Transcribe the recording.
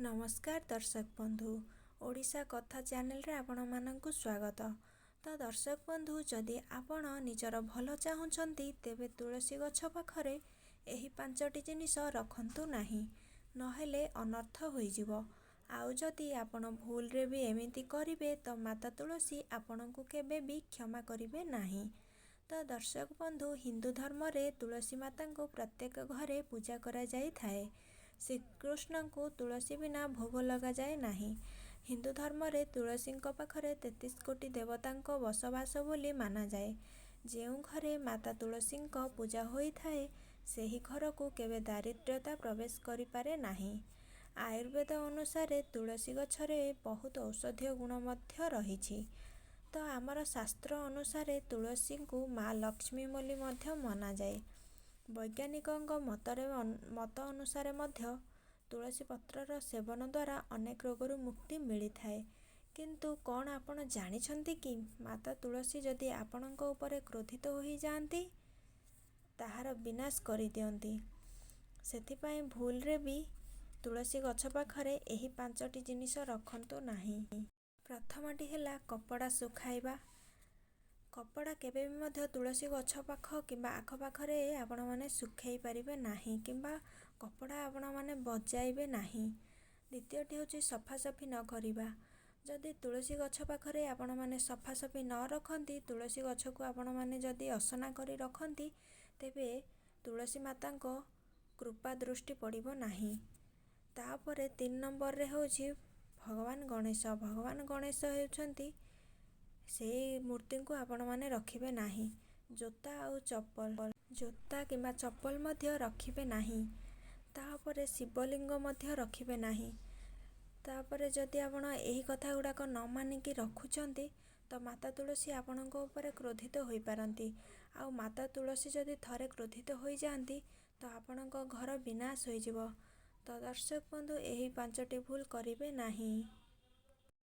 नमस्कार दर्शक बंधु ओडिशा कथा चैनल रे आपण माननकु स्वागत। तो दर्शक बंधु जदि आपण निजर भल चाहुचंती तेबे तुलसी गछ पाखरे एही 5टी जिनिस रखंतु नाही, नहेले अनर्थ होइजिवो। आउ जदि आपण भूल रे भी एमिति करिवे तो माता तुलसी आपणकु केबे भी क्षमा करिवे नाही। तो दर्शक बंधु हिंदू धर्म रे तुलसी माता को प्रत्येक घरे पूजा करा जाई थाए। श्रीकृष्ण को तुलसी बिना भोग लगा जाए नाही। हिंदू धर्म रे तुलसी पाखरे 33 कोटी देवता बसवास बोली माना जाए। जेउ घरे माता तुलसी पूजा होई थाए सेही घर को केवे दारिद्र्यता प्रवेश करि पारे नाही। आयुर्वेद अनुसार तुलसी गछरे बहुत औषधीय गुण मध्य रहिछि। तो आमर शास्त्र अनुसार तुलसी को माँ लक्ष्मी बोली मध्य माना जाए। वैज्ञानिकों मत अनुसार मध्य तुलसी पत्रर सेवन द्वारा अनेक रोगरू मुक्ति मिली थाए। किंतु कौन आपण जानिछंती कि माता तुलसी जदि आपणक उपरे क्रोधित होई जाती ताहार विनाश करि दियंती। सेथिपाई भूल रे भी तुलसी गछ पाखरे एही 5टी जिनिस रखंतु नाही। प्रथमटी हेला कपड़ा सुखाइबा। कपड़ा केबे भी मध्य तुलसी गछ पाख किंबा आख पाखरे आपण माने सुखाई पारिबे नाही किंबा कपड़ा आपण माने बजाइबे नाही। द्वितीयटी होची सफासफी न करिबा। जदि तुलसी गछ पाखरे आपण माने सफासफी न रखंती, तुलसी गछ को आपण माने जदि असना करी रखंती तेबे तुलसी माता को कृपा दृष्टि पड़िबो नाही। तापरे 3 नंबर रे होची भगवान गणेश। भगवान गणेश हेउछंती सेही मूर्ति को आपण माने रखिबे नाही। जोता आउ चप्पल, जोता किंबा चप्पल मध्य रखिबे नाही। तापरे शिवलिंग मध्य रखिबे नाही। तापरे जदि आपण एही कथा गुडाक न मानिकी रखुचंती तो माता तुलसी आपणक ऊपर क्रोधित होई पारंती। आउ माता तुलसी जदि थरे क्रोधित होई जांती तो आपणक घर विनाश होई जिवो। तो दर्शक बंधु एही 5टी भूल करिबे नाही।